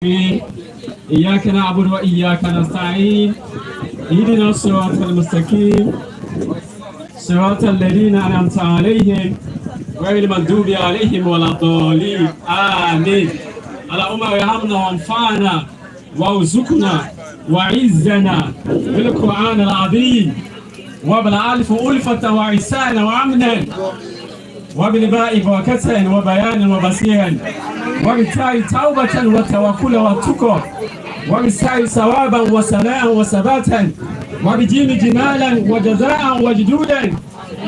إياك نعبد وإياك نستعين اهدنا الصراط المستقيم صراط الذين أنعمت عليهم غير المغضوب عليهم ولا الضالين آمين. اللهم ارحمنا وانفعنا وارزقنا وعزنا بالقرآن العظيم وبالألف ألفة وعسانا وأمنا وبالباء بركة وبيانا وبصيرا وبالتالي توبة وتوكل وتقى وبالسعي ثوابا وسناء وثباتا وبدين جمالا وجزاء وجدودا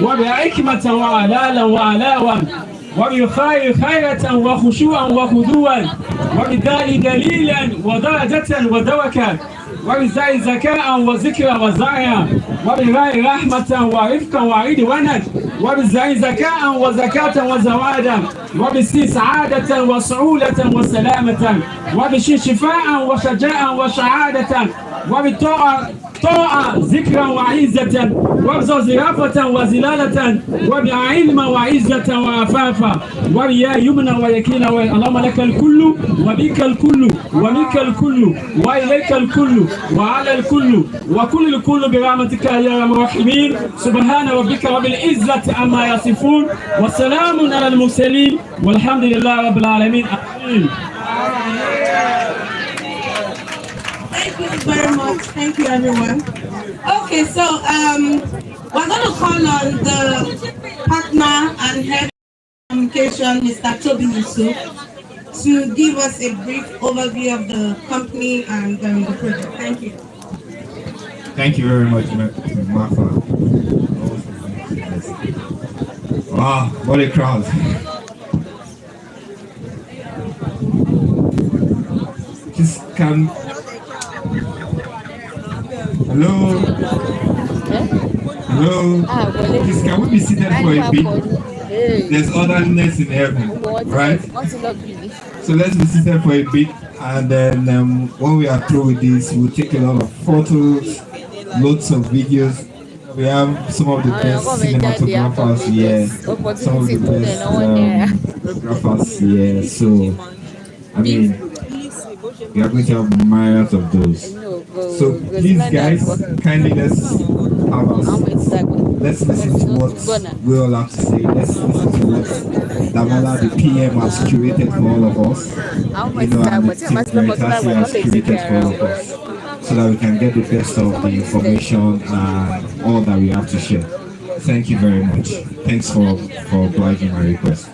وبحكمة وعلالا وعلاوا وبخير خيرة وخشوعا وخضوعا وبالداء دليلا ودرجة ودركا وبالزاي زكاء وذكرا وزعيا وبالغاء رحمة ورفقا وعدوانا وبالزاي زكاء وزكاة وزوادا وبالسي سعادة وسعولة وسلامة وبالشي شفاء وشجاء وشعادة وبالطاعة ذكرا وعزة وبزر زرافة وزلالة وبعلم وعزة وعفافا وبيا يمنى ويكينا اللهم لك الكل وبك الكل ومنك الكل وإليك الكل وعلى الكل وكل الكل برحمتك يا ارحم الراحمين. سبحان ربك رب العزة عما يصفون وسلام على المرسلين والحمد لله رب العالمين. آمين. Thank you very much. Thank you, everyone. Okay, so we're going to call on the partner and head of communication, Mr. Toby Yusuf, to give us a brief overview of the company and the project. Thank you. Thank you very much, Martha. Wow, what a crowd. Just come. Hello. Hello. Please, can we be seated for a bit? There's otherness in heaven, right? So let's be seated for a bit, and then when we are through with this, we'll take a lot of photos, loads of videos. We have some of the best cinematographers here, some of the best photographers here. So, I mean, we are going to have myriads of those. So please guys, kindly let's listen to what we all have to say. Let's listen to what Damola, the PM, has curated for all of us. You know, and the team Veritasi has curated for all of us, so that we can get the best of the information and all that we have to share. Thank you very much. Thanks for obliging my request.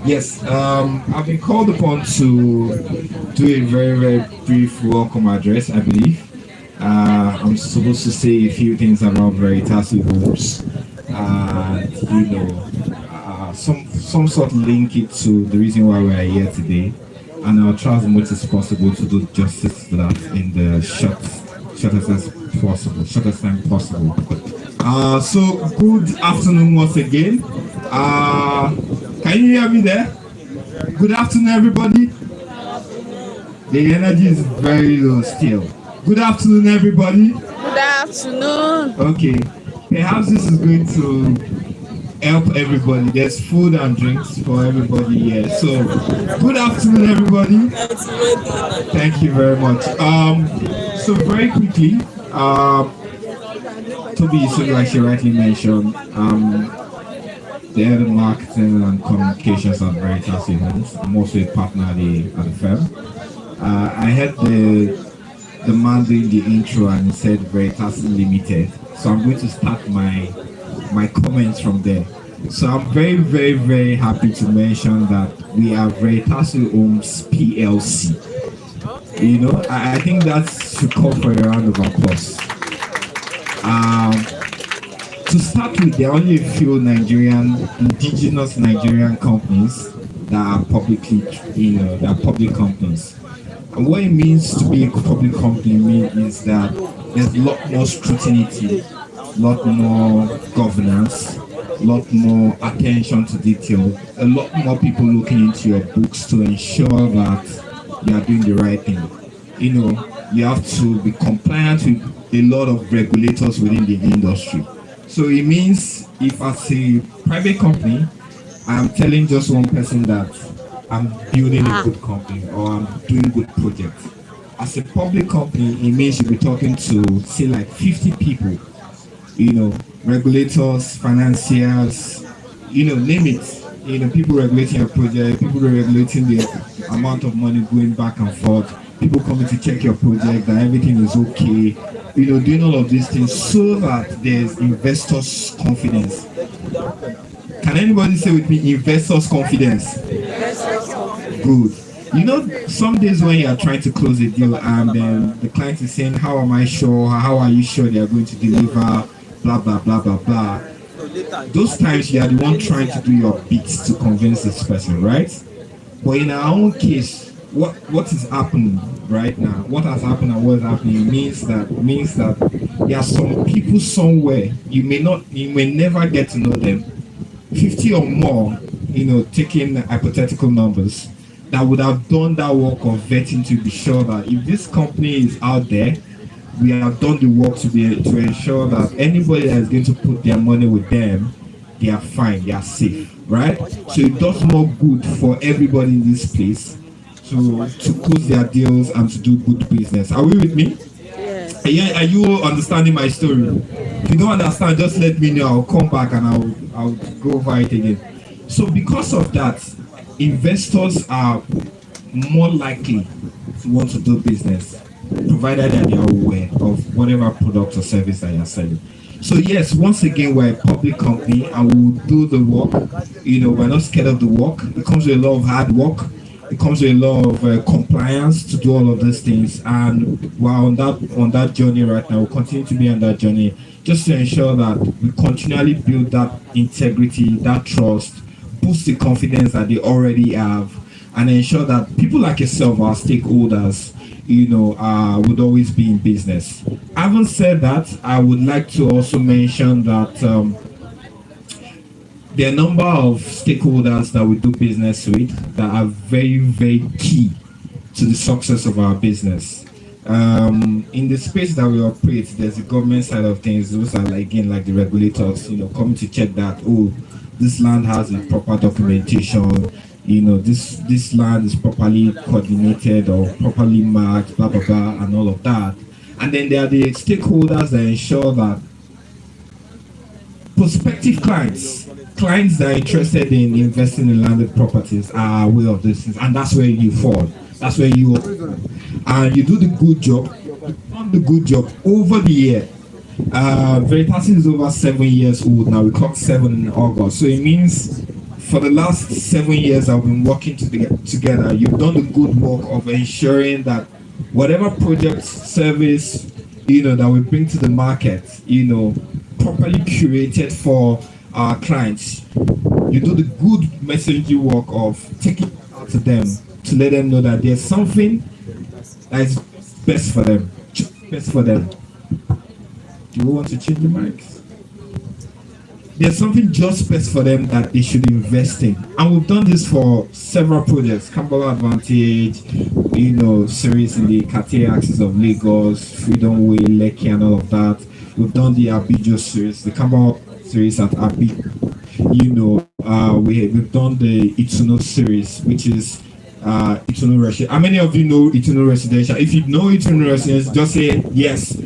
Yes, I've been called upon to do a very, very brief welcome address, I believe. I'm supposed to say a few things about Veritasi Homes, and you know, some sort of link it to the reason why we are here today, and I'll try as much as possible to do justice to that in the shortest time possible. So good afternoon once again. Can you hear me there? Good afternoon, everybody. The energy is very low still. Good afternoon, everybody. Good afternoon. Okay, perhaps this is going to help everybody. There's food and drinks for everybody here. So, good afternoon, everybody. Thank you very much. So very quickly, Toby, so like she rightly mentioned, the head of marketing and communications at Veritasi Homes. I'm also a partner at the firm. I had the man doing the intro and he said Veritasi Limited. So I'm going to start my comments from there. So I'm very, very, very happy to mention that we are Veritasi Homes PLC. You know, I think that should call for a round of applause. To start with, there are only a few indigenous Nigerian companies that are publicly, that are public companies. And what it means to be a public company means that there's a lot more scrutiny, a lot more governance, a lot more attention to detail, a lot more people looking into your books to ensure that you are doing the right thing. You know, you have to be compliant with a lot of regulators within the industry. So it means if as a private company, I'm telling just one person that I'm building a good company or I'm doing good projects. As a public company, it means you'll be talking to, say, like 50 people, regulators, financiers, name it. People regulating your project, people regulating the amount of money going back and forth, people coming to check your project, that everything is okay, doing all of these things so that there's investors' confidence. Can anybody say with me, investors' confidence? Good. Some days when you are trying to close a deal and then the client is saying, how am I sure? How are you sure they are going to deliver? Blah, blah, blah, blah, blah. Those times you are the one trying to do your bits to convince this person, right? But in our own case, what is happening right now? What has happened and what is happening means that there are some people somewhere you may never get to know them. 50 or more, taking hypothetical numbers, that would have done that work of vetting to be sure that if this company is out there, we have done the work to ensure that anybody that is going to put their money with them, they are fine, they are safe, right? So it does more good for everybody in this place to close their deals and to do good business. Are we with me? Yes. Are you understanding my story? If you don't understand, just let me know. I'll come back and I'll go over it again. So because of that, investors are more likely to want to do business, provided that they are aware of whatever product or service that you're selling. So yes, once again, we're a public company and we will do the work. We're not scared of the work. It comes with a lot of hard work. It comes with a lot of compliance to do all of these things, and we're on that journey right now. We'll continue to be on that journey just to ensure that we continually build that integrity, that trust, boost the confidence that they already have, and ensure that people like yourself, our stakeholders, would always be in business. Having said that, I would like to also mention that there are a number of stakeholders that we do business with that are very, very key to the success of our business. In the space that we operate, there's the government side of things. Those are like the regulators, coming to check that, this land has a proper documentation, this land is properly coordinated or properly marked, blah, blah, blah, and all of that. And then there are the stakeholders that ensure that prospective clients that are interested in investing in landed properties are aware of these things, and that's where you fall. That's where you and you do the good job. You've done the good job over the year. Veritas is over 7 years old now. We clocked 7 in August, so it means for the last 7 years I've been working together. You've done the good work of ensuring that whatever project, service, that we bring to the market, properly curated for our clients. You do the good messaging work of taking it out to them to let them know that there's something that is best for them. Best for them. Do you want to change the mics? There's something just best for them that they should invest in. And we've done this for several projects. Campbell Advantage, series in the Cartier axis of Lagos, Freedom Way, Lekki, and all of that. We've done the Ibeju series, the Campbell series at Ibeju. We've done the Itunu series, which is Itunu Residential. How many of you know Itunu Residential? If you know Itunu Residential, just say yes.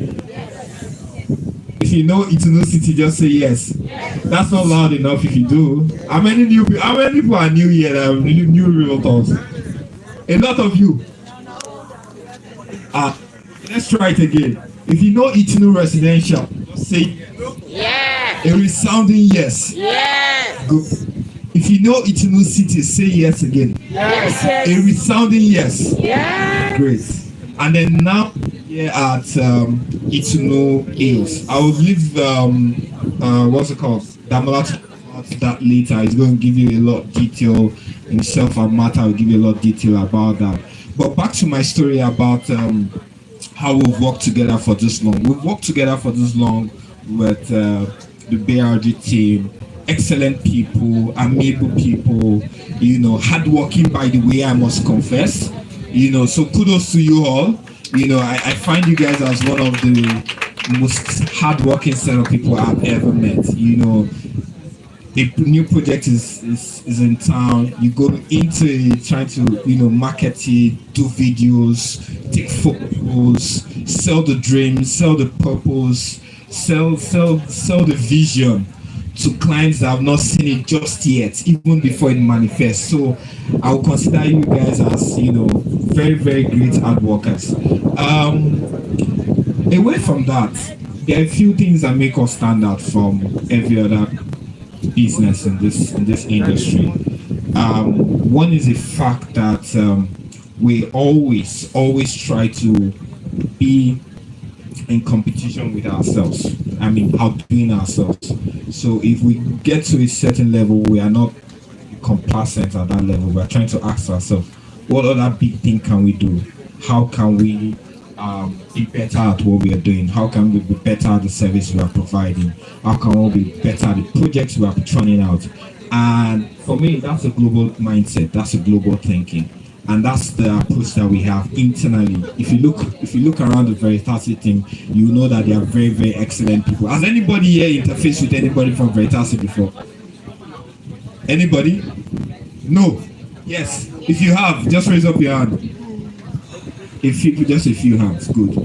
If you know Itunu City, just say yes. That's not loud enough if you do. How many people are new here that are new realtors? A lot of you. Let's try it again. If you know Itunu Residential, just say Yeah. a resounding yes. Yes. Good. If you know Itunu City, say yes again. Yes. A resounding yes. Yes. Great. And then now here at ITÀNÚ Hills, I will leave what's it called? Damola to that later. He's going to give you a lot of detail himself, and Martha will give you a lot of detail about that. But back to my story about how we've worked together for this long. We've worked together for this long with the BRG team. Excellent people, amiable people, hardworking, by the way, I must confess. So kudos to you all. I find you guys as one of the most hardworking set of people I've ever met. a new project is in town, you go into it trying to market it, do videos, take photos, sell the dream, sell the purpose, sell the vision to clients that have not seen it just yet, even before it manifests. So I will consider you guys as very, very great hard workers. Away from that, there are a few things that make us stand out from every other business in this industry. One is the fact that we always try to be in competition with ourselves. I mean, outdoing ourselves. So if we get to a certain level, we are not complacent at that level. We are trying to ask ourselves, what other big thing can we do? How can we be better at what we are doing? How can we be better at the service we are providing? How can we be better at the projects we are churning out? And for me, that's a global mindset. That's a global thinking. And that's the approach that we have internally. If you look around the Veritasi team, you know that they are very, very excellent people. Has anybody here interfaced with anybody from Veritasi before? Anybody? No? Yes. If you have, just raise up your hand. Just a few hands. Good.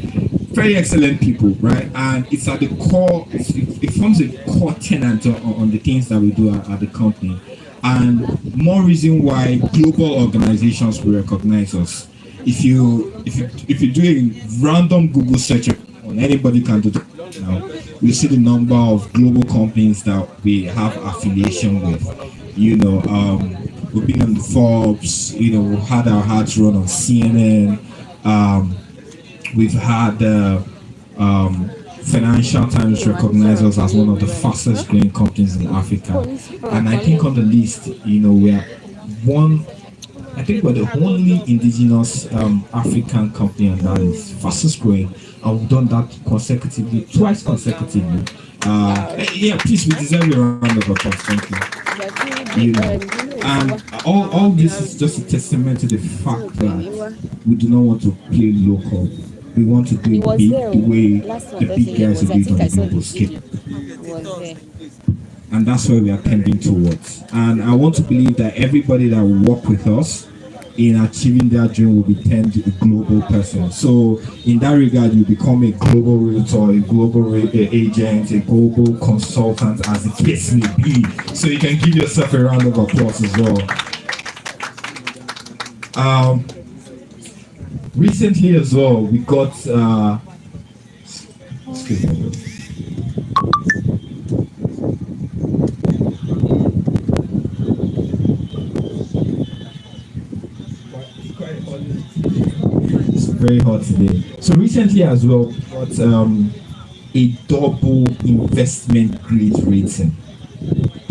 Very excellent people, right? And it's at the core. It forms a core tenet on the things that we do at the company. And more reason why global organizations will recognize us. If you do a random Google search, and anybody can do it now, you see the number of global companies that we have affiliation with. We've been on the Forbes. We had our hats run on CNN. We've had Financial Times recognize us as one of the fastest growing companies in Africa, and I think on the list, we are one. I think we're the only indigenous African company, and that is fastest growing, and we've done that twice consecutively. Please, we deserve a round of applause. Thank you. And all this is just a testament to the fact that we do not want to play local. We want to do it big, the way the big guys will do it on the global scale. And that's where we are tending towards. And I want to believe that everybody that will work with us in achieving their dream will be turned to a global person. So in that regard, you become a global realtor, a global agent, a global consultant, as the case may be. So you can give yourself a round of applause as well. Recently as well, we got excuse me. It's very hot today. So recently as well, we got a double investment grade rating.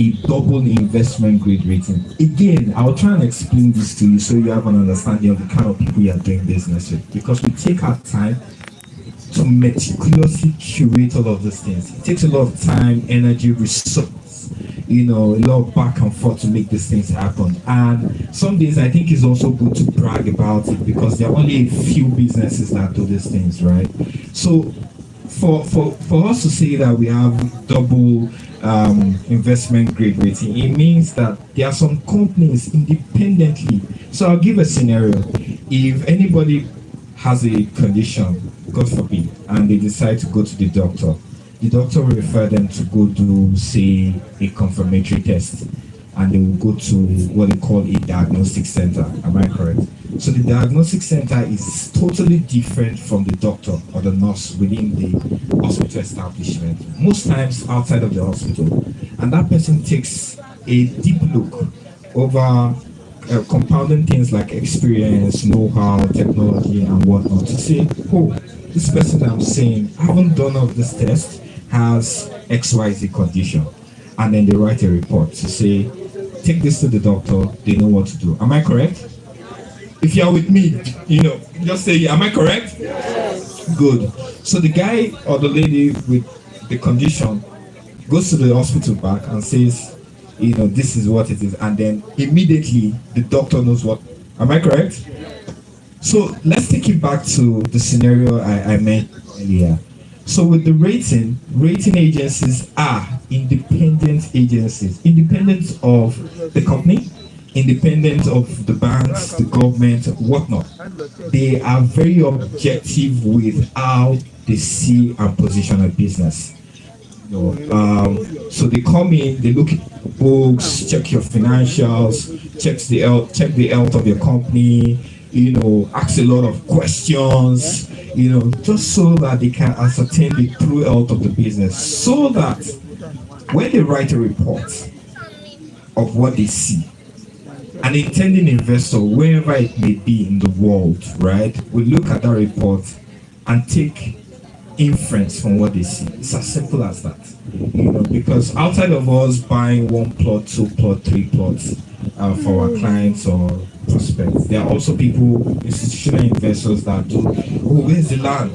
A double investment grade rating. Again, I'll try and explain this to you so you have an understanding of the kind of people you are doing business with. Because we take our time to meticulously curate all of these things. It takes a lot of time, energy, resources, a lot of back and forth to make these things happen. And some days I think it's also good to brag about it because there are only a few businesses that do these things, right? So for us to say that we have double investment grade rating, it means that there are some companies independently. So I'll give a scenario. If anybody has a condition, God forbid, and they decide to go to the doctor will refer them to go do, say, a confirmatory test, and they will go to what they call a diagnostic center. Am I correct? So the diagnostic center is totally different from the doctor or the nurse within the hospital establishment, most times outside of the hospital. And that person takes a deep look over compounding things like experience, know-how, technology, and whatnot to say, oh, this person I'm saying, I haven't done all this test, has XYZ condition. And then they write a report to say, take this to the doctor, they know what to do. Am I correct? If you are with me, just say, am I correct? Yes. Good. So the guy or the lady with the condition goes to the hospital back and says, this is what it is. And then immediately the doctor knows what. Am I correct? So let's take it back to the scenario I made earlier. So with the rating agencies are independent agencies, independent of the company, independent of the banks, the government, whatnot. They are very objective with how they see and position a business. So they come in, they look at books, check your financials, check the health of your company, ask a lot of questions, just so that they can ascertain the true health of the business, so that when they write a report of what they see, an intending investor, wherever it may be in the world, right, will look at that report and take inference from what they see. It's as simple as that. Because outside of us buying 1 plot, 2 plot, 3 plots for our clients or prospects, there are also people, institutional investors that do, where's the land?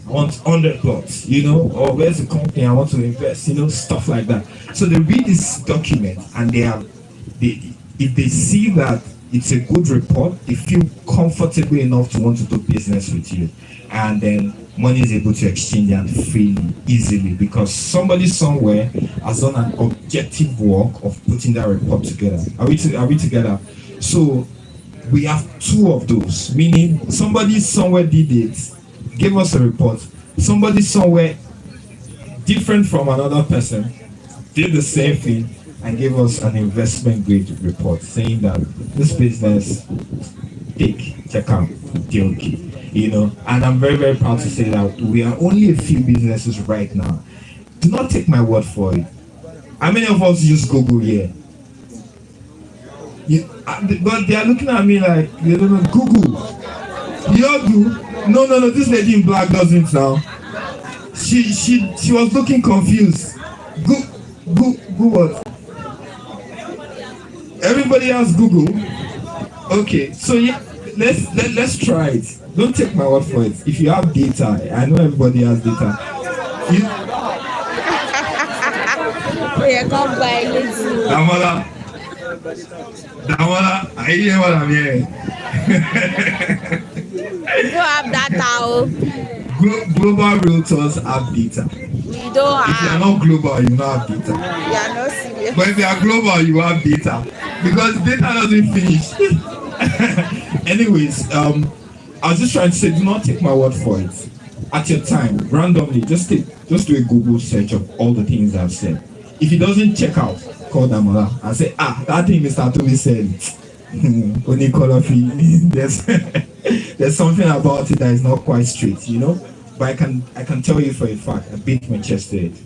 I want 100 plots, or where's the company I want to invest, stuff like that. So they read this document and if they see that it's a good report, they feel comfortable enough to want to do business with you. And then money is able to exchange and freely, easily, because somebody somewhere has done an objective work of putting that report together. Are we together? So we have 2 of those, meaning somebody somewhere did it, gave us a report. Somebody somewhere different from another person did the same thing and gave us an investment grade report saying that this business, check out, deal key. And I'm very, very proud to say that we are only a few businesses right now. Do not take my word for it. How many of us use Google here? But they are looking at me like, they don't know, Google. You all do? No, this lady in black doesn't now. She was looking confused. Google what? Everybody has Google. Okay, so yeah, let's try it. Don't take my word for it. If you have data, I know everybody has data. Damola, I hear what I'm hearing. You have data. Global realtors have data. You don't have. If you are not global, you don't have data. You are not serious. But if you are global, you have data. Because data doesn't finish. Anyways, I was just trying to say, do not take my word for it. At your time, randomly, just do a Google search of all the things I've said. If it doesn't check out, call Damola and say, that thing Mr. Toby said, only color fee. There's something about it that is not quite straight, But I can tell you for a fact, I beat my chest to it.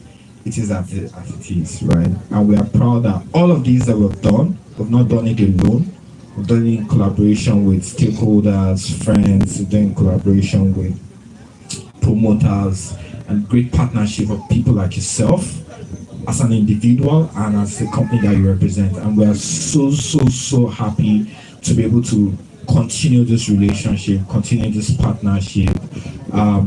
It is as it is, right? And we are proud that all of these that we've done, we've not done it alone. We've done it in collaboration with stakeholders, friends, we've done it in collaboration with promoters, and great partnership of people like yourself as an individual and as the company that you represent. And we are so happy to be able to continue this relationship, continue this partnership,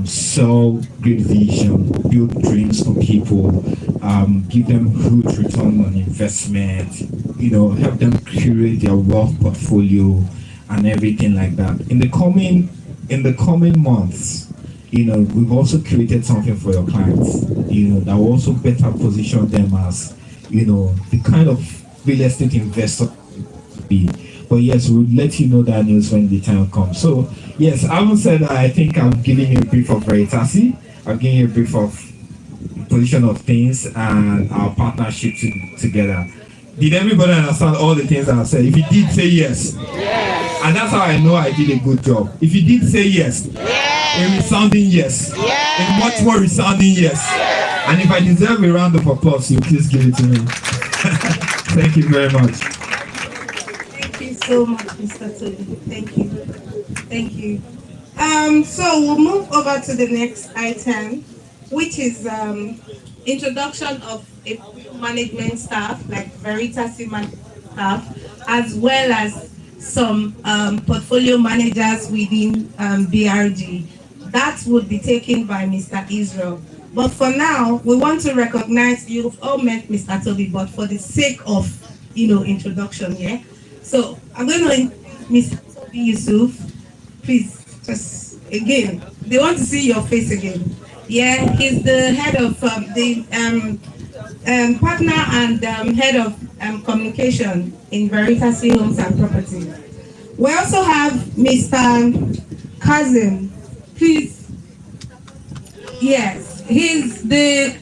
sell great vision, build dreams for people, give them good return on investment, help them curate their wealth portfolio and everything like that. In the coming months, we've also created something for your clients, that will also better position them as, the kind of real estate investor to be. But yes, we'll let you know that news when the time comes. So yes, I haven't said that. I think I'm giving you a brief of Veritasi. I'm giving you a brief of position of things and our partnership together. Did everybody understand all the things I said? If you did, say yes. Yes. And that's how I know I did a good job. If you did, say yes. Yes. A resounding yes. Yes. A much more resounding yes. Yes. And if I deserve a round of applause, you please give it to me. Thank you very much. Thank you so much, Mr. Toby. Thank you. So we'll move over to the next item, which is introduction of a management staff, like Veritasi management staff, as well as some portfolio managers within BRG. That would be taken by Mr. Israel. But for now, we want to recognize, you've all met Mr. Toby, but for the sake of, introduction, yeah? So I'm going to Mr. Toby Yusuf. Please, just again, they want to see your face again. Yeah, he's the head of the partner and head of communication in Veritas Homes and Properties. We also have Mr. Kazim. Please, yes, he's the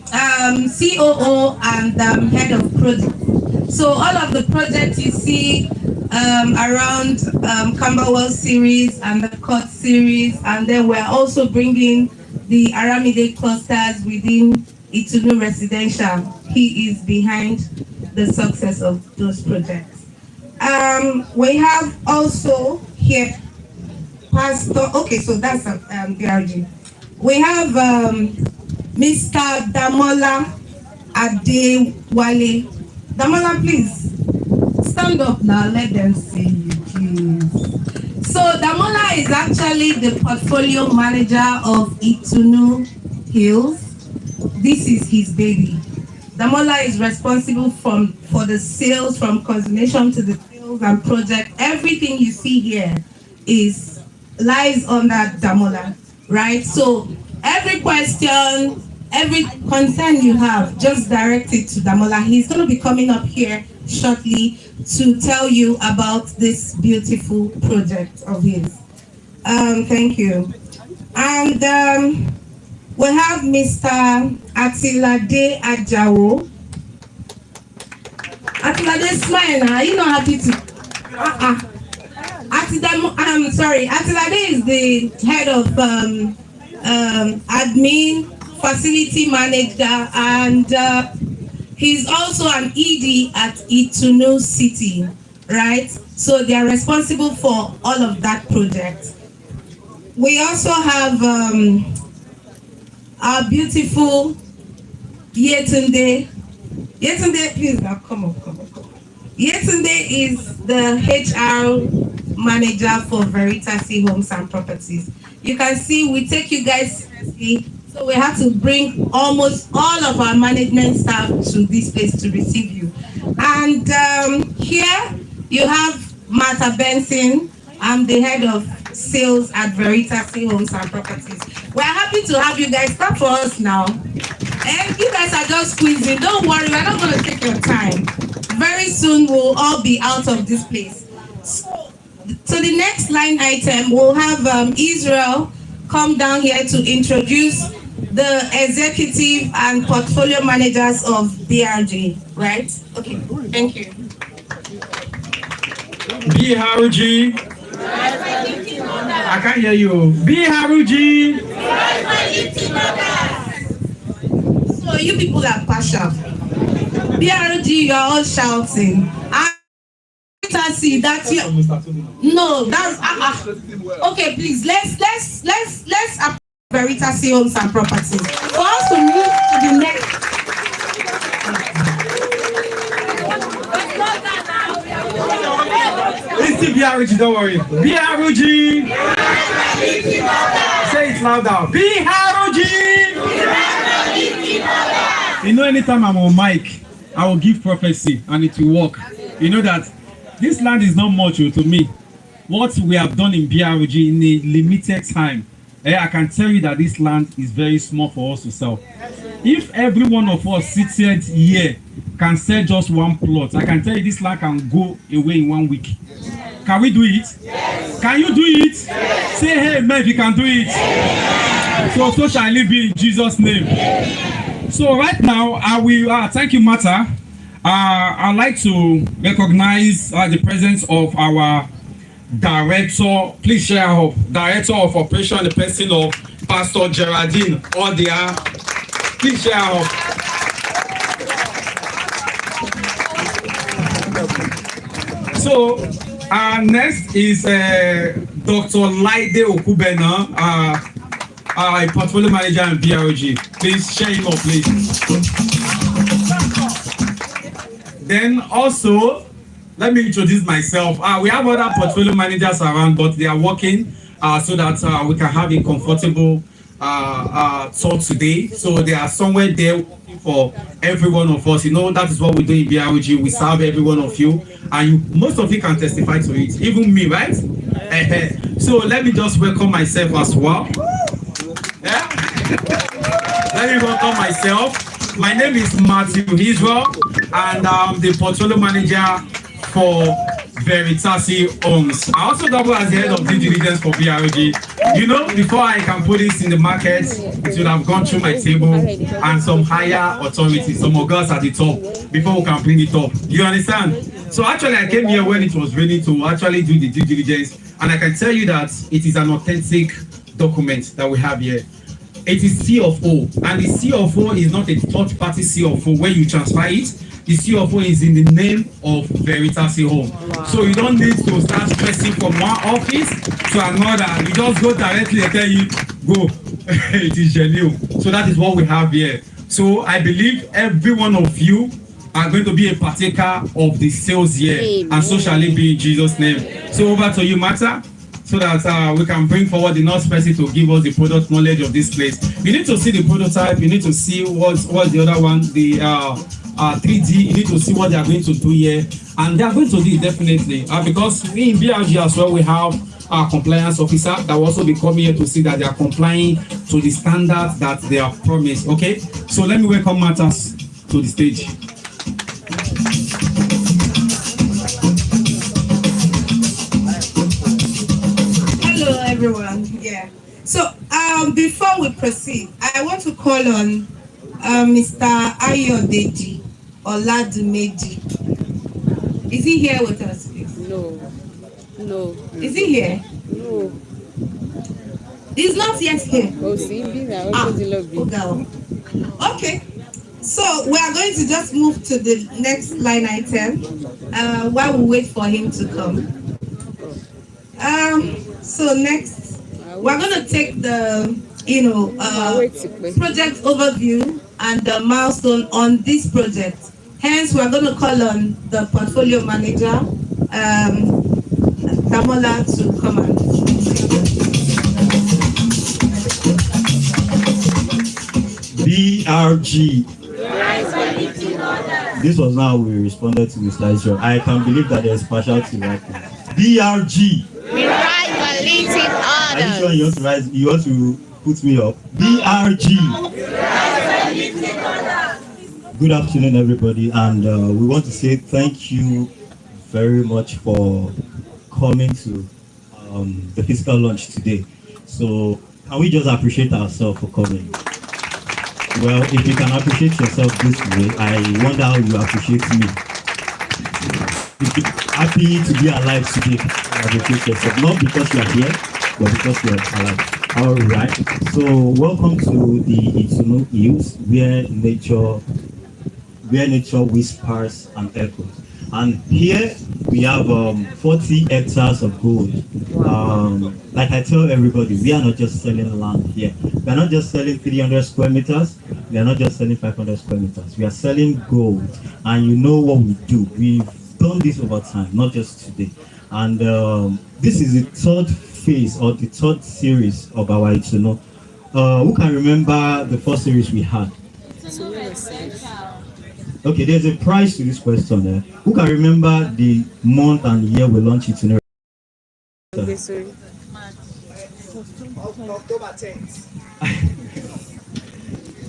COO and head of project. So all of the projects you see around Camberwell series and the Court series, and then we're also bringing the Aramide clusters within Itunu Residential. He is behind the success of those projects. We have also here Pastor. Okay, so that's DRG. We have Mr. Damola Adewale. Damola, please stand up now. Let them see you, please. So Damola is actually the portfolio manager of ITÚNÚ Hills. This is his baby. Damola is responsible for the sales, from coordination to the sales and project. Everything you see here lies under Damola, right? So every question, every concern you have, just direct it to Damola. He's going to be coming up here shortly to tell you about this beautiful project of his. Thank you. And we have Mr. Atilade Ajawo. Atilade, smile now. You're not happy to. I'm sorry. Atilade is the head of admin, facility manager, and he's also an ED at Itunu City, right? So they are responsible for all of that project. We also have our beautiful Yetunde. Yetunde, please now come on. Yetunde is the HR manager for Veritas Homes and Properties. You can see we take you guys seriously, so we have to bring almost all of our management staff to this place to receive you. And here you have Martha Benson. I'm the head of sales at Veritas Homes and Properties. We're happy to have you guys. Stop for us now. And you guys are just squeezing. Don't worry, we're not going to take your time. Very soon we'll all be out of this place. So the next line item, we'll have Israel come down here to introduce the executive and portfolio managers of BRG, right? Okay, thank you. BRG. I can't hear you. BRG. So you people are partial. BRG, you're all shouting. I see that you. No, that's okay. Please, let's Veritas Homes and Properties for us to move to the next. It's the BRG, don't worry. BRG. Say it louder. BRG. You know, anytime I'm on mic, I will give prophecy and it will work. You know that this land is not much to me. What we have done in BRG in a limited time, I can tell you that this land is very small for us to sell. If every one of us seated here can sell just one plot, I can tell you this land can go away in 1 week. Can we do it? Yes. Can you do it? Yes. Say hey man if you can do it. Yes. So shall it be in Jesus' name. Yes. So right now I will thank you, Martha. I'd like to recognize the presence of our director. Please share our director of operation, the person of Pastor Geraldine Odia. Please share our. So next is Dr. Laide Okubena, a portfolio manager in BRG. Please share him up, please. Then also, let me introduce myself. We have other portfolio managers around, but they are working so that we can have a comfortable talk today. So they are somewhere there working for every one of us. You know, that is what we do in BRG. We serve every one of you, and most of you can testify to it, even me, right? So let me just welcome myself as well. Yeah? Let me welcome myself. My name is Matthew Israel, and I'm the portfolio manager for Veritasi Homes. I also double as the head of due diligence for BRG. You know, before I can put this in the market, it will have gone through my table and some higher authorities, some girls at the top, before we can bring it up. You understand? So actually, I came here when it was ready to actually do the due diligence, and I can tell you that it is an authentic document that we have here. It is CFO, and the CFO is not a third-party CFO where you transfer it. The CFO is in the name of Veritasi Home. Wow. So you don't need to start stressing from one office to another. You just go directly and tell you, go. It is genuine. So that is what we have here. So I believe every one of you are going to be a partaker of the sales here. Amen. And so shall it be in Jesus' name. So over to you, Martha, so that we can bring forward the next person to give us the product knowledge of this place. You need to see the prototype. You need to see what's the other one, the 3D. You need to see what they are going to do here, and they are going to do it definitely because we in BRG as well, we have our compliance officer that will also be coming here to see that they are complying to the standards that they have promised. Okay, so let me welcome matters to the stage. Hello everyone. Yeah, so before we proceed, I want to call on Mr. Ayodeji Oladumeji. Is he here with us, please? No. Is he here? No. He's not yet here. Oh, see, okay. So we are going to just move to the next line item while we wait for him to come. So next, we're going to take the project overview and the milestone on this project. Hence, we're going to call on the portfolio manager, Damola, to come on. BRG. This was how we responded to the slideshow. I can believe that there's partiality right now. BRG. We write validated orders. Are you sure you want to put me up? BRG. Good afternoon, everybody, and we want to say thank you very much for coming to the physical launch today. So, can we just appreciate ourselves for coming? Well, if you can appreciate yourself this way, I wonder how you appreciate me. Happy to be alive today. Appreciate yourself, not because you are here, but because you are alive. All right. So, welcome to the Itunu Hills, where nature whispers and echoes. And here we have 40 hectares of gold. Like I tell everybody, we are not just selling land here. We are not just selling 300 square meters. We are not just selling 500 square meters. We are selling gold. And you know what we do. We've done this over time, not just today. And this is the third phase or the third series of our Itunu. Who can remember the first series we had? Okay, there's a prize to this question there. Who can remember the month and year we launched Itunu? October 10th.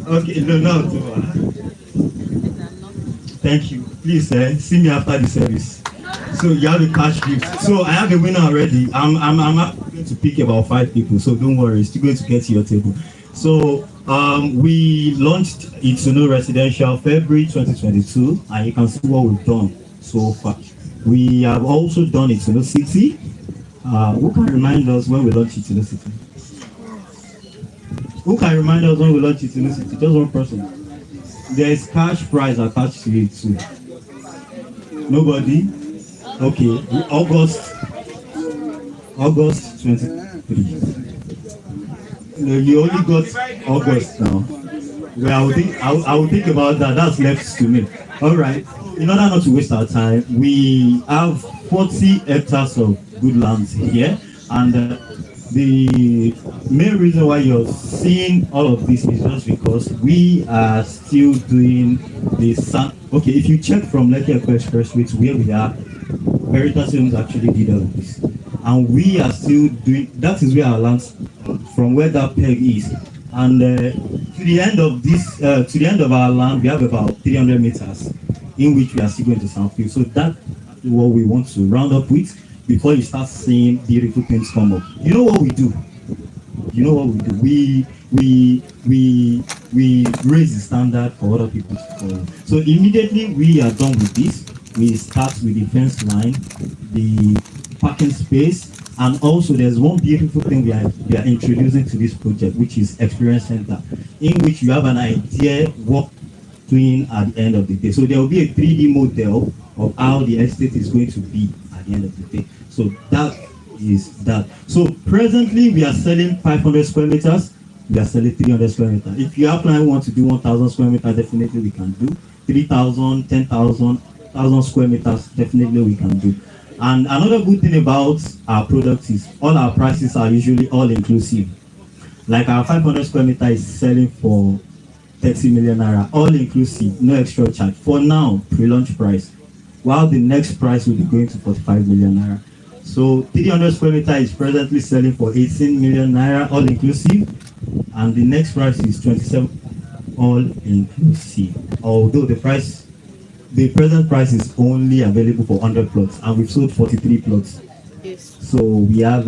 Okay, no, October. Thank you. Please see me after the service. So you have a cash gift. So I have a winner already. I'm going to pick about 5 people, so don't worry, it's still going to get to your table. So we launched Itunu Residential February 2022, and you can see what we've done so far. We have also done Itunu City. Who can remind us when we launched Itunu City? Who can remind us when we launched Itunu City? Just one person. There is cash prize attached to it too. Nobody? Okay. August 23. No, you only got August now. Well, I will think about that. That's left to me. All right. In order not to waste our time, we have 40 hectares of good lands here, and the main reason why you're seeing all of this is just because we are still doing this. Okay, if you check from Lekki Expressway to where we are, Veritasi Homes actually did all of this, and we are still doing. That is where our lands, from where that peg is, And to the end of this, to the end of our land, we have about 300 meters in which we are still going to sample. So that's what we want to round up with before you start seeing beautiful things come up. You know what we do? You know what we do? We raise the standard for other people to follow. So immediately we are done with this, we start with the fence line, the parking space, and also there's one beautiful thing we are introducing to this project, which is experience center, in which you have an idea what doing at the end of the day. So there will be a 3D model of how the estate is going to be at the end of the day. So that is that. So presently we are selling 500 square meters. We are selling 300 square meters. If you have plan want to do 1,000 square meters, definitely we can do. 3,000, 10,000, 1,000 square meters, definitely we can do. And another good thing about our product is all our prices are usually all inclusive. Like our 500 square meter is selling for 30 million naira, all inclusive, no extra charge. For now, pre-launch price. While the next price will be going to 45 million naira. So 300 square meter is presently selling for 18 million naira, all inclusive. And the next price is 27, all inclusive. Although the present price is only available for 100 plots, and we've sold 43 plots. Yes. So we have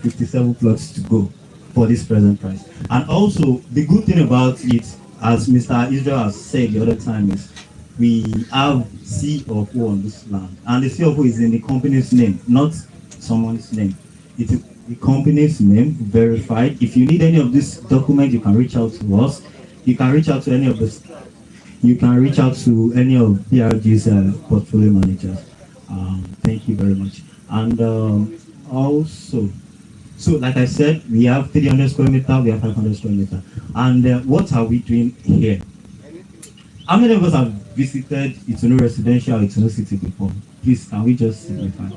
57 plots to go for this present price. And also, the good thing about it, as Mr. Idera has said the other time, is we have CofO on this land. And the CofO is in the company's name, not someone's name. It is the company's name, verified. If you need any of this document, you can reach out to us. You can reach out to any of the You can reach out to any of PRG's portfolio managers. Thank you very much. And also, so like I said, we have 300 square meter, we have 500 square meter. And what are we doing here? How many of us have visited Itunu Residential, Itunu City before? Please, can we just signify?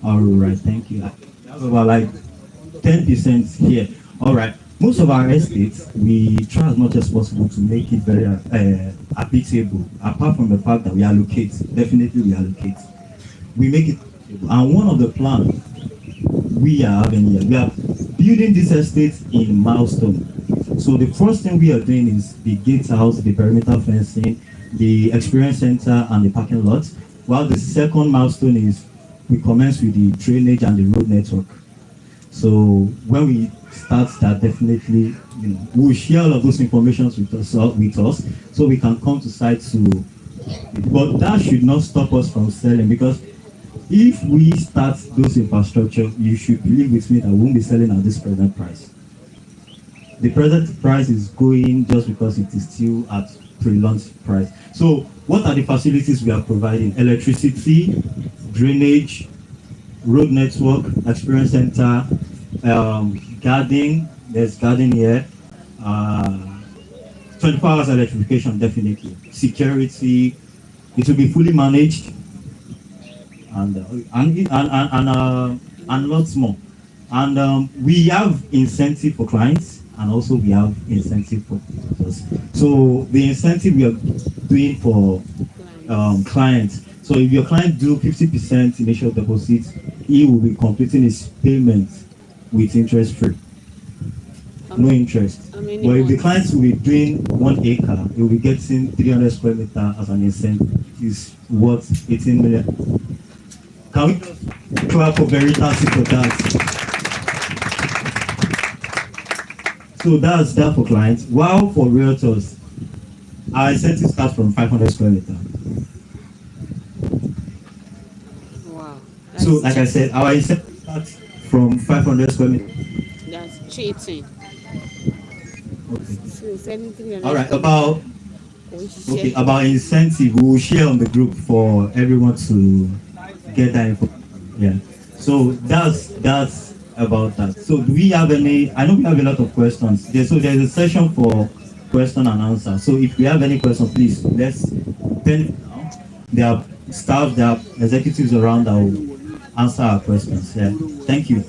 All right, thank you. We have about like 10% here. All right. Most of our estates, we try as much as possible to make it very habitable, apart from the fact that we allocate, definitely we allocate. We make it, and one of the plans we are having here, we are building this estate in milestone. So the first thing we are doing is the gatehouse, the perimeter fencing, the experience center, and the parking lot. While the second milestone is we commence with the drainage and the road network. So when we start that, definitely, we'll share all of those informations with us, so we can come to site to. But that should not stop us from selling, because if we start those infrastructure, you should believe with me that we won't be selling at this present price. The present price is going just because it is still at pre-launch price. So what are the facilities we are providing? Electricity, drainage, road network, experience center, garden, there's garden here, 24 hours electrification, definitely, security, it will be fully managed, and lots more. And we have incentive for clients, and also we have incentive for us. So the incentive we are doing for clients. So if your client do 50% initial deposit, he will be completing his payment with interest free. No interest. But if the client will be doing 1 acre, he will be getting 300 square meter as an incentive, is worth 18 million. Can we clap for Veritas for that? So that's that for clients. While for realtors, our incentive starts from 500 square meter. Wow. So like I said, our incentive starts from 500 square meter. That's cheating. Okay. All right, about incentive, we will share on the group for everyone to get that info. Yeah. So that's about that. So do we have any? I know we have a lot of questions. There's a session for question and answer. So if we have any questions, please let's pen now. There are staff, there are executives around that will answer our questions. Yeah. Thank you.